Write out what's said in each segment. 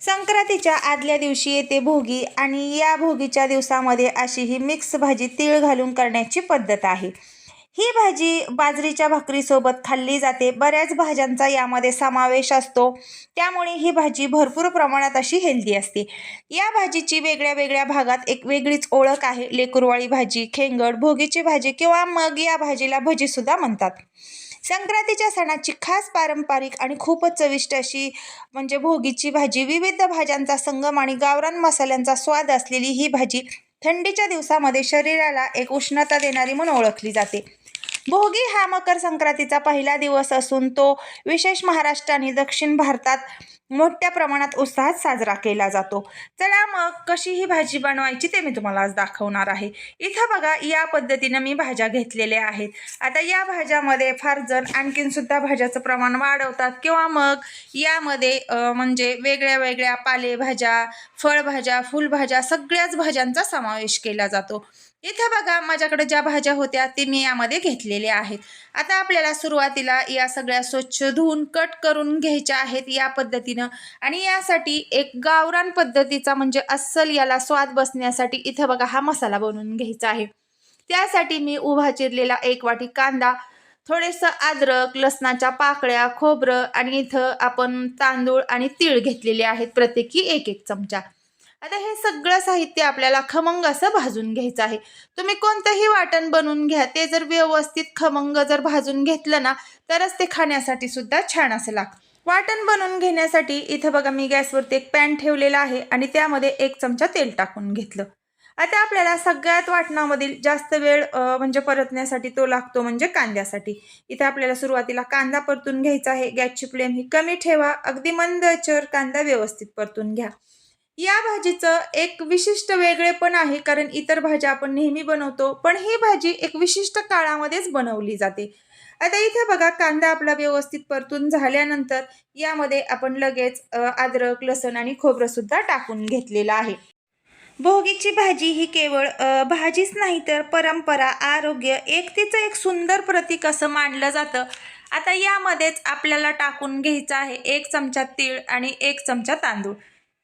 संक्रांतीच्या आदल्या दिवशी येते भोगी आणि या भोगीच्या दिवसामध्ये अशी ही मिक्स भाजी तीळ घालून करण्याची पद्धत आहे। ही भाजी बाजरीच्या भाकरीसोबत खाल्ली जाते। बऱ्याच भाज्यांचा यामध्ये समावेश असतो, त्यामुळे ही भाजी भरपूर प्रमाणात अशी हेल्दी असते। या भाजीची वेगळ्या वेगळ्या भागात एक वेगळीच ओळख आहे। लेकरुवाळी भाजी, खेंगड, भोगीची भाजी किंवा मग या भाजीला भजीसुद्धा म्हणतात। संक्रांतीच्या सणाची खास पारंपरिक आणि खूपच चविष्ट अशी म्हणजे भोगीची भाजी। विविध भाज्यांचा संगम आणि गावरान मसाल्यांचा स्वाद असलेली ही भाजी थंडीच्या दिवसामध्ये शरीराला एक उष्णता देणारी म्हणून ओळखली जाते। भोगी हा मकर संक्रांतीचा पहिला दिवस असून तो विशेष महाराष्ट्र आणि दक्षिण भारतात मोठ्या प्रमाणात उत्साहात साजरा केला जातो। चला मग कशी ही भाजी बनवायची ते मी तुम्हाला आज दाखवणार आहे। इथं बघा या पद्धतीने मी भाज्या घेतलेल्या आहेत। आता या भाज्यामध्ये फार जण आणखीन सुद्धा भाज्याचं प्रमाण वाढवतात किंवा मग यामध्ये म्हणजे वेगळ्या वेगळ्या पालेभाज्या, फळभाज्या, फुलभाज्या सगळ्याच भाज्यांचा समावेश केला जातो। इथं बघा माझ्याकडे ज्या भाज्या होत्या ते मी यामध्ये घेतलेल्या आहेत। आता आपल्याला सुरुवातीला या सगळ्या स्वच्छ धुवून कट करून घ्यायच्या आहेत या पद्धतीनं। आणि यासाठी एक गावरान पद्धतीचा म्हणजे अस्सल याला स्वाद बसण्यासाठी इथं बघा हा मसाला बनवून घ्यायचा आहे। त्यासाठी मी उभा चिरलेला 1 वाटी कांदा, थोडेसं अद्रक, लसणाच्या पाकळ्या, खोबरं आणि इथं आपण तांदूळ आणि तीळ घेतलेले आहेत, प्रत्येकी 1-1 चमचा। आता हे सगळं साहित्य आपल्याला खमंग असं भाजून घ्यायचं आहे। तुम्ही कोणतंही वाटण बनवून घ्या, ते जर व्यवस्थित खमंग जर भाजून घेतलं ना तरच ते खाण्यासाठी सुद्धा छान असं लागतं। वाटण बनवून घेण्यासाठी इथं बघा मी गॅसवरती एक पॅन ठेवलेला आहे आणि त्यामध्ये 1 चमचा तेल टाकून घेतलं। आता आपल्याला सगळ्यात वाटणामधील जास्त वेळ म्हणजे परतण्यासाठी तो लागतो म्हणजे कांद्यासाठी। इथे आपल्याला सुरुवातीला कांदा परतून घ्यायचा आहे। गॅसची फ्लेम ही कमी ठेवा, अगदी मंद आचेवर कांदा व्यवस्थित परतून घ्या। या भाजीचं एक विशिष्ट वेगळेपण आहे, कारण इतर भाज्या आपण नेहमी बनवतो पण ही भाजी एक विशिष्ट काळामध्येच बनवली जाते। आता इथे बघा कांदा आपला व्यवस्थित परतून झाल्यानंतर यामध्ये आपण लगेच अद्रक, लसण आणि खोबरं सुद्धा टाकून घेतलेलं आहे। भोगीची भाजी ही केवळ भाजीच नाही तर परंपरा, आरोग्य, एकतेचं एक सुंदर प्रतीक असं मानलं जातं। आता यामध्येच आपल्याला टाकून घ्यायचं आहे 1 चमचा तीळ आणि 1 चमचा तांदूळ।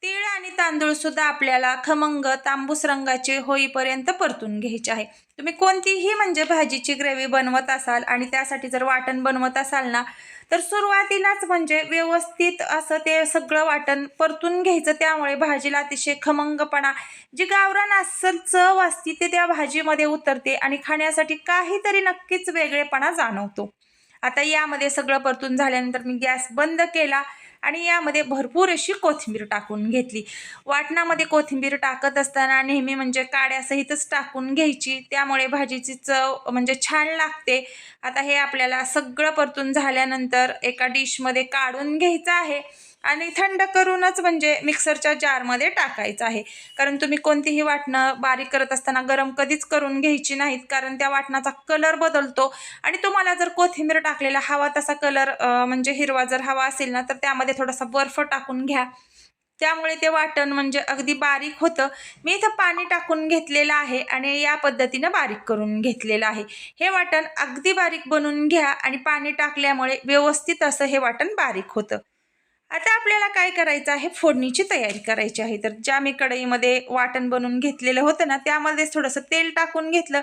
तीळ आणि तांदूळ सुद्धा आपल्याला खमंग तांबूस रंगाचे होईपर्यंत परतून घ्यायचे आहे। तुम्ही कोणतीही म्हणजे भाजीची ग्रेव्ही बनवत असाल आणि त्यासाठी जर वाटण बनवत असाल ना तर सुरुवातीलाच म्हणजे व्यवस्थित असं ते सगळं वाटण परतून घ्यायचं, त्यामुळे भाजीला अतिशय खमंगपणा, जी गावरान अस्सल चव असते ते त्या भाजीमध्ये उतरते आणि खाण्यासाठी काहीतरी नक्कीच वेगळेपणा जाणवतो। आता यामध्ये सगळं परतून झाल्यानंतर मी गॅस बंद केला आणि यामध्ये भरपूर अशी कोथिंबीर टाकून घेतली। वाटणामध्ये कोथिंबीर टाकत असताना नेहमी म्हणजे काड्यासहितच टाकून घ्यायची, त्यामुळे भाजीची चव म्हणजे छान लागते। आता हे आपल्याला सगळं परतून झाल्यानंतर एका डिशमध्ये काढून घ्यायचं आहे आणि थंड करूनच म्हणजे मिक्सरच्या जारमध्ये टाकायचं आहे। कारण तुम्ही कोणतीही वाटणं बारीक करत असताना गरम कधीच करून घ्यायची नाहीत, कारण त्या वाटणाचा कलर बदलतो आणि तुम्हाला जर कोथिंबीर टाकलेला हवा तसा कलर म्हणजे हिरवा जर हवा असेल ना तर त्यामध्ये थोडासा बर्फ टाकून घ्या, त्यामुळे ते वाटण म्हणजे अगदी बारीक होतं। मी इथं पाणी टाकून घेतलेलं आहे आणि या पद्धतीनं बारीक करून घेतलेलं आहे। हे वाटण अगदी बारीक बनवून घ्या आणि पाणी टाकल्यामुळे व्यवस्थित असं हे वाटण बारीक होतं। आता आपल्याला काय करायचं आहे, फोडणीची तयारी करायची आहे। तर ज्या मी कढईमध्ये वाटण बनवून घेतलेलं होतं ना त्यामध्ये थोडंसं तेल टाकून घेतलं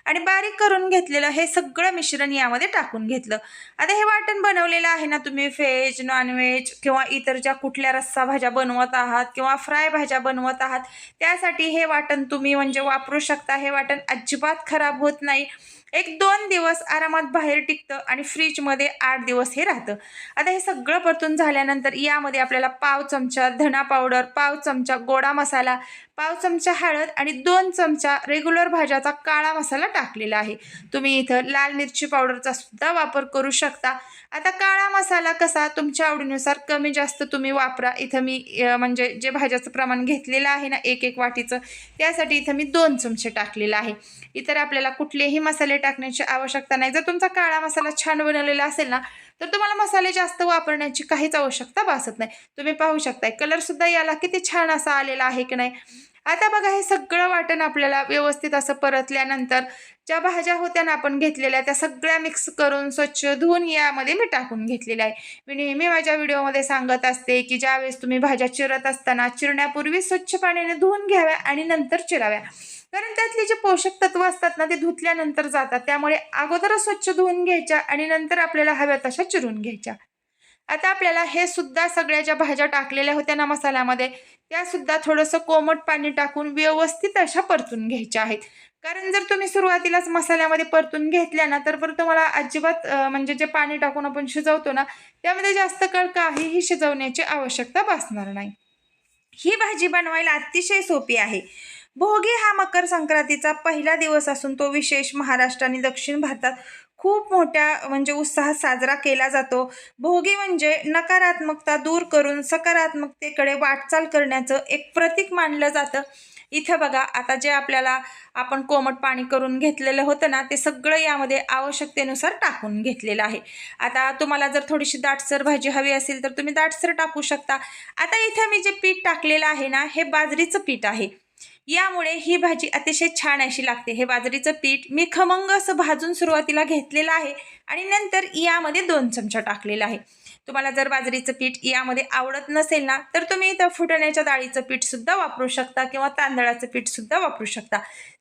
आणि बारीक करून घेतलेलं हे सगळं मिश्रण यामध्ये टाकून घेतलं। आता हे वाटण बनवलेलं आहे ना, तुम्ही व्हेज, नॉनव्हेज किंवा इतर ज्या कुठल्या रस्सा भाज्या बनवत आहात किंवा फ्राय भाज्या बनवत आहात त्यासाठी हे वाटण तुम्ही म्हणजे वापरू शकता। हे वाटण अजिबात खराब होत नाही, 1-2 दिवस आरामात बाहेर टिकतं आणि फ्रीजमध्ये 8 दिवस हे राहतं। आता हे सगळं परतून झाल्यानंतर यामध्ये आपल्याला पाव चमचा धना पावडर, पाव चमचा गोडा मसाला, पाव चमचा हळद आणि 2 चमचा रेग्युलर भाज्याचा काळा मसाला टाकलेला आहे। तुम्ही इथं लाल मिरची पावडरचा सुद्धा वापर करू शकता। आता काळा मसाला कसा तुमच्या आवडीनुसार कमी जास्त तुम्ही वापरा। इथं मी म्हणजे जे भाज्याचं प्रमाण घेतलेलं आहे ना 1-1 वाटीचं, त्यासाठी इथं मी 2 चमचे टाकलेलं आहे। इतर आपल्याला कुठलेही मसाले टाकण्याची आवश्यकता नाही। जर तुमचा काळा मसाला छान बनवलेला असेल ना तर तुम्हाला मसाले जास्त वापरण्याची काहीच आवश्यकता भासत नाही. तुम्ही पाहू शकताय कलरसुद्धा याला किती छान असा आलेला आहे की नाही. आता बघा हे सगळं वाटण आपल्याला व्यवस्थित असं परतल्यानंतर ज्या भाज्या होत्या ना आपण घेतलेल्या त्या सगळ्या मिक्स करून स्वच्छ धुवून यामध्ये मी टाकून घेतलेल्या आहे. मी नेहमी माझ्या व्हिडिओमध्ये सांगत असते की ज्यावेळेस तुम्ही भाज्या चिरत असताना चिरण्यापूर्वी स्वच्छ पाण्याने धुवून घ्याव्या आणि नंतर चिराव्या. कारण त्यातली जे पोषक तत्व असतात ना ते धुतल्यानंतर जातात. त्यामुळे अगोदरच स्वच्छ धुवून घ्यायच्या आणि नंतर आपल्याला हव्या तशा चिरून घ्यायच्या. आता आपल्याला हे सुद्धा सगळ्या ज्या भाज्या टाकलेल्या होत्या ना मसाल्यामध्ये त्या सुद्धा थोडंसं कोमट पाणी टाकून व्यवस्थित अशा परतून घ्यायच्या आहेत. कारण जर तुम्ही सुरुवातीलाच मसाल्यामध्ये परतून घेतल्या ना तर परत तुम्हाला अजिबात म्हणजे जे पाणी टाकून आपण शिजवतो ना त्यामध्ये जास्त काळ काहीही शिजवण्याची आवश्यकता भासणार नाही. ही भाजी बनवायला अतिशय सोपी आहे. भोगी हा मकर संक्रांतीचा पहिला दिवस असून तो विशेष महाराष्ट्र आणि दक्षिण भारतात खूप मोठ्या म्हणजे उत्साहात साजरा केला जातो. भोगी म्हणजे नकारात्मकता दूर करून सकारात्मकतेकडे वाटचाल करण्याचं एक प्रतीक मानलं जातं. इथं बघा आता जे आपल्याला आपण कोमट पाणी करून घेतलेलं होतं ना ते सगळं यामध्ये आवश्यकतेनुसार टाकून घेतलेलं आहे. आता तुम्हाला जर थोडीशी दाटसर भाजी हवी असेल तर तुम्ही दाटसर टाकू शकता. आता इथं मी जे पीठ टाकलेलं आहे ना हे बाजरीचं पीठ आहे. यामुळे ही भाजी अतिशय छान अशी लागते. हे बाजरीचं पीठ मी खमंग असं भाजून सुरुवातीला घेतलेलं आहे आणि नंतर यामध्ये 2 चमचा टाकलेला आहे. तुम्हाला जर बाजरीचं पीठ यामध्ये आवडत नसेल ना तर तुम्ही इथं फुटाण्याच्या डाळीचं पीठसुद्धा वापरू शकता किंवा तांदळाचं पीठसुद्धा वापरू शकता.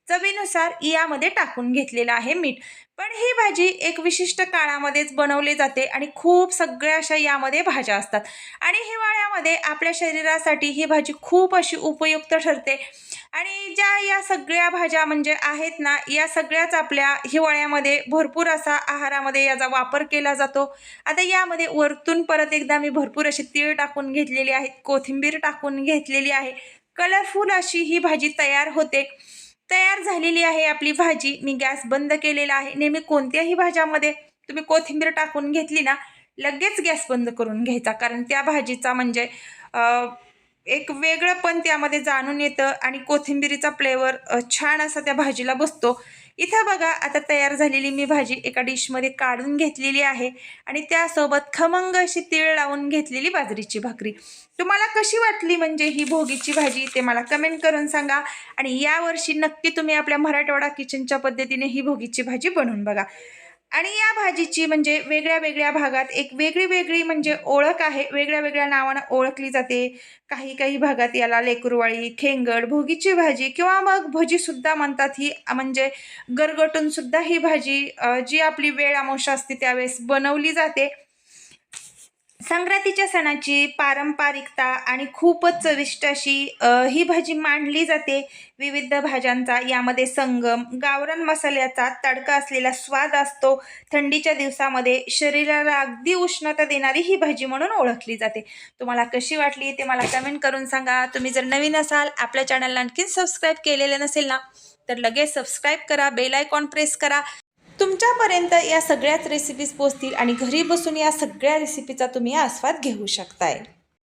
चवीनुसार यामध्ये टाकून घेतलेलं आहे मीठ. पण ही भाजी एक विशिष्ट काळामध्येच बनवली जाते आणि खूप सगळ्या अशा यामध्ये भाज्या असतात आणि हिवाळ्यामध्ये आपल्या शरीरासाठी ही भाजी खूप अशी उपयुक्त ठरते. आणि ज्या या सगळ्या भाज्या म्हणजे आहेत ना या सगळ्याच आपल्या हिवाळ्यामध्ये भरपूर असा आहारामध्ये याचा वापर केला जातो. आता यामध्ये वरतून परत एकदा मी भरपूर अशी तीळ टाकून घेतलेली आहेत, कोथिंबीर टाकून घेतलेली आहे. कलरफुल अशी ही भाजी तयार होते. तयार झालेली आहे आपली भाजी. मी गॅस बंद केलेला आहे. नेहमी कोणत्याही भाज्यामध्ये तुम्ही कोथिंबीर टाकून घेतली ना लगेच गॅस बंद करून घ्यायचा. कारण त्या भाजीचा म्हणजे एक वेगळं पण त्यामध्ये जाणून येतं आणि कोथिंबीरीचा फ्लेवर छान असा त्या भाजीला बसतो. इथं बघा आता तयार झालेली मी भाजी एका डिशमध्ये काढून घेतलेली आहे आणि त्यासोबत खमंग अशी तीळ लावून घेतलेली बाजरीची भाकरी. तुम्हाला कशी वाटली म्हणजे ही भोगीची भाजी ते मला कमेंट करून सांगा. आणि यावर्षी नक्की तुम्ही आपल्या मराठवाडा किचनच्या पद्धतीने ही भोगीची भाजी बनवून बघा. आणि या भाजीची म्हणजे वेगळ्या वेगळ्या भागात एक वेगळी म्हणजे ओळख आहे. वेगळ्या वेगळ्या नावानं ओळखली जाते. काही भागात याला लेकरुवाळी, खेंगड, भोगीची भाजी किंवा मग भजीसुद्धा म्हणतात. ही म्हणजे गरगटून सुद्धा ही भाजी जी आपली वेळ अमावस्या असते त्यावेळेस बनवली जाते. संक्रांतीच्या सणाची पारंपरिकता आणि खूपच चविष्ट अशी ही भाजी मांडली जाते. विविध भाज्यांचा यामध्ये संगम, गावरान मसाल्याचा तडका असलेला स्वाद असतो. थंडीच्या दिवसामध्ये शरीराला अगदी उष्णता देणारी ही भाजी म्हणून ओळखली जाते. तुम्हाला कशी वाटली ते मला कमेंट करून सांगा. तुम्ही जर नवीन असाल आपल्या चॅनलला आणखीन सबस्क्राईब केलेलं नसेल ना तर लगेच सबस्क्राईब करा, बेल आयकॉन प्रेस करा. तुमच्यापर्यंत या सगळ्याच रेसिपीज पोहोचतील आणि घरी बसून या सगळ्या रेसिपीचा तुम्ही आस्वाद घेऊ शकताय.